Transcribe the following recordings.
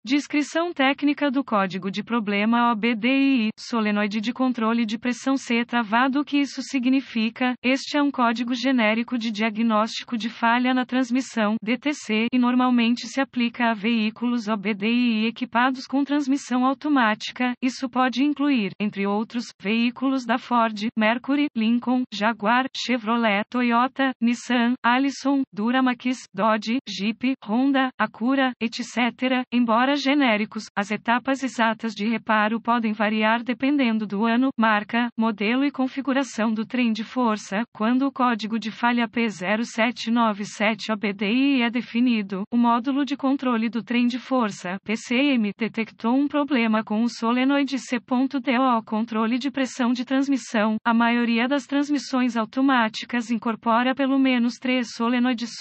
Descrição técnica do código de problema OBDII, solenoide de controle de pressão C travado. O que isso significa? Este é um código genérico de diagnóstico de falha na transmissão, DTC, e normalmente se aplica a veículos OBDII equipados com transmissão automática. Isso pode incluir, entre outros, veículos da Ford, Mercury, Lincoln, Jaguar, Chevrolet, Toyota, Nissan, Allison, Duramax, Dodge, Jeep, Honda, Acura, etc. Embora genéricos, as etapas exatas de reparo podem variar dependendo do ano, marca, modelo e configuração do trem de força. Quando o código de falha P0797 OBDII é definido, o módulo de controle do trem de força, PCM, detectou um problema com o solenoide C.DO, controle de pressão de transmissão. A maioria das transmissões automáticas incorpora pelo menos 3 solenoides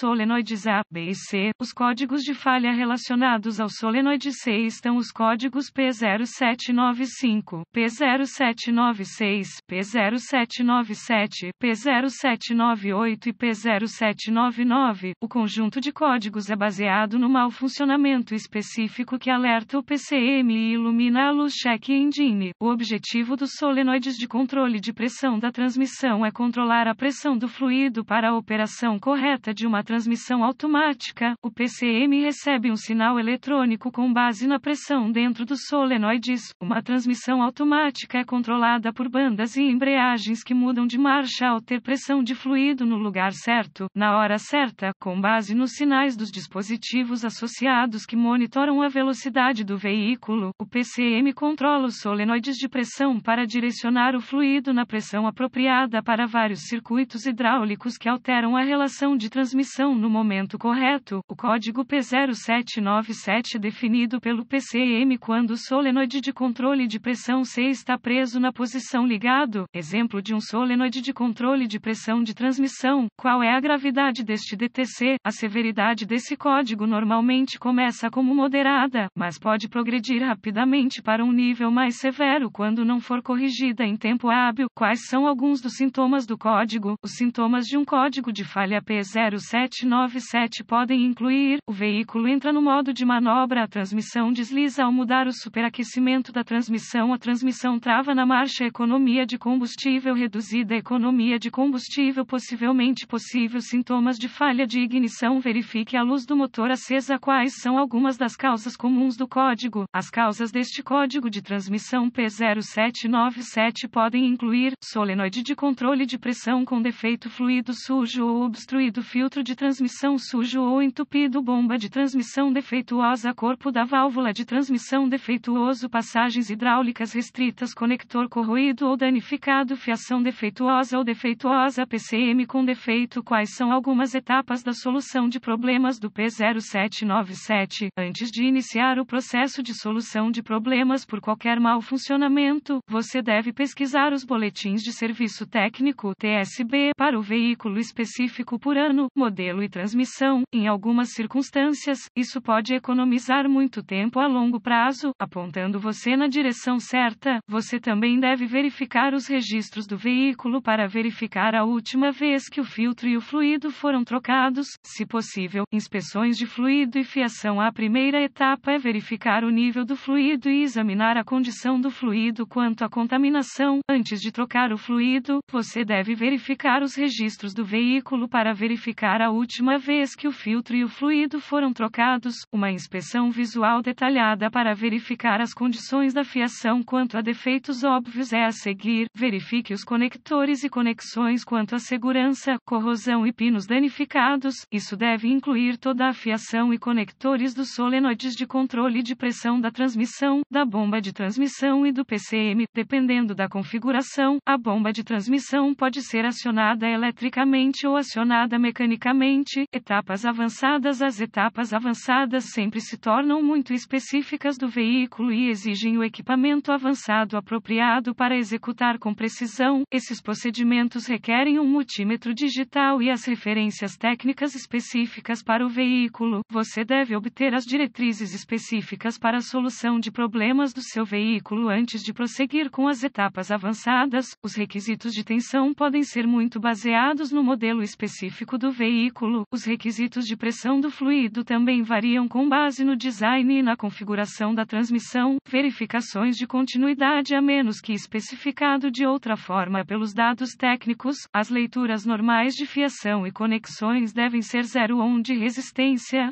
A, B e C. Os códigos de falha relacionados ao solenoide C estão os códigos P0795, P0796, P0797, P0798 e P0799. O conjunto de códigos é baseado no mau funcionamento específico que alerta o PCM e ilumina a luz check engine. O objetivo dos solenoides de controle de pressão da transmissão é controlar a pressão do fluido para a operação correta de uma transmissão automática. O PCM recebe um sinal eletrônico com base na pressão dentro dos solenoides. Uma transmissão automática é controlada por bandas e embreagens que mudam de marcha ao ter pressão de fluido no lugar certo, na hora certa, com base nos sinais dos dispositivos associados que monitoram a velocidade do veículo. O PCM controla os solenoides de pressão para direcionar o fluido na pressão apropriada para vários circuitos hidráulicos que alteram a relação de transmissão no momento correto. O código P0797 é definido pelo PCM quando o solenoide de controle de pressão C está preso na posição ligado. Exemplo de um solenoide de controle de pressão de transmissão. Qual é a gravidade deste DTC? A severidade desse código normalmente começa como moderada, mas pode progredir rapidamente para um nível mais severo quando não for corrigida em tempo hábil. Quais são alguns dos sintomas do código? Os sintomas de um código de falha P0797 podem incluir: o veículo entra no modo de manobra, a transmissão desliza ao mudar o superaquecimento da transmissão, a transmissão trava na marcha, economia de combustível reduzida, economia de combustível possivelmente possível. Sintomas de falha de ignição: verifique a luz do motor acesa. Quais são algumas das causas comuns do código? As causas deste código de transmissão P0797 podem incluir: solenoide de controle de pressão com defeito, fluido sujo ou obstruído, filtro de transmissão sujo ou entupido, bomba de transmissão defeituosa, corpo da válvula de transmissão defeituoso, passagens hidráulicas restritas, conector corroído ou danificado, fiação defeituosa ou defeituosa, PCM com defeito. Quais são algumas etapas da solução de problemas do P0797? Antes de iniciar o processo de solução de problemas por qualquer mau funcionamento, você deve pesquisar os boletins de serviço técnico (TSB) para o veículo específico por ano, modelo e transmissão. Em algumas circunstâncias, isso pode economizar muito tempo a longo prazo, apontando você na direção certa. Você também deve verificar os registros do veículo para verificar a última vez que o filtro e o fluido foram trocados, se possível. Inspeções de fluido e fiação: a primeira etapa é verificar o nível do fluido e examinar a condição do fluido quanto à contaminação. Antes de trocar o fluido, você deve verificar os registros do veículo para verificar a última vez que o filtro e o fluido foram trocados. Uma inspeção visual detalhada para verificar as condições da fiação quanto a defeitos óbvios é a seguir. Verifique os conectores e conexões quanto à segurança, corrosão e pinos danificados. Isso deve incluir toda a fiação e conectores dos solenoides de controle de pressão da transmissão, da bomba de transmissão e do PCM. Dependendo da configuração, a bomba de transmissão pode ser acionada eletricamente ou acionada mecanicamente. Etapas avançadas: as etapas avançadas sempre se tornam muito específicas do veículo e exigem o equipamento avançado apropriado para executar com precisão. Esses procedimentos requerem um multímetro digital e as referências técnicas específicas para o veículo. Você deve obter as diretrizes específicas para a solução de problemas do seu veículo antes de prosseguir com as etapas avançadas. Os requisitos de tensão podem ser muito baseados no modelo específico do veículo. Os requisitos de pressão do fluido também variam com base no design design e na configuração da transmissão, verificações de continuidade a menos que especificado de outra forma pelos dados técnicos, as leituras normais de fiação e conexões devem ser 0 ohm de resistência.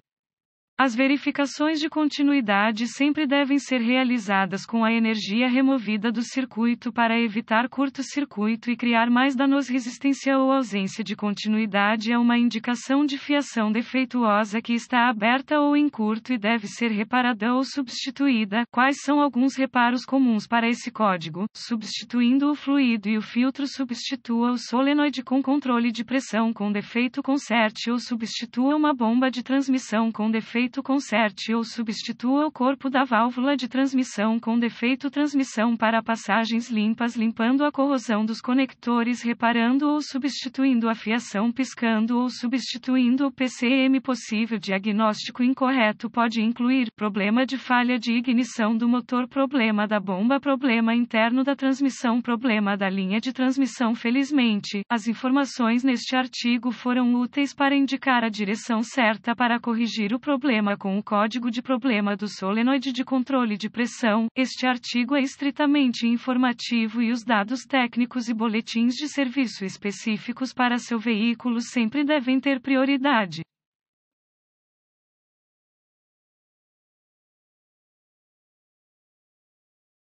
As verificações de continuidade sempre devem ser realizadas com a energia removida do circuito para evitar curto-circuito e criar mais danos. Resistência ou ausência de continuidade é uma indicação de fiação defeituosa que está aberta ou em curto e deve ser reparada ou substituída. Quais são alguns reparos comuns para esse código? Substituindo o fluido e o filtro, substitua o solenoide com controle de pressão com defeito, conserte ou substitua uma bomba de transmissão com defeito, conserte ou substitua o corpo da válvula de transmissão com defeito, transmissão para passagens limpas, limpando a corrosão dos conectores, reparando ou substituindo a fiação, piscando ou substituindo o PCM. Possível diagnóstico incorreto pode incluir problema de falha de ignição do motor, problema da bomba, problema interno da transmissão, problema da linha de transmissão. Felizmente, as informações neste artigo foram úteis para indicar a direção certa para corrigir o problema com o código de problema do solenoide de controle de pressão. Este artigo é estritamente informativo e os dados técnicos e boletins de serviço específicos para seu veículo sempre devem ter prioridade.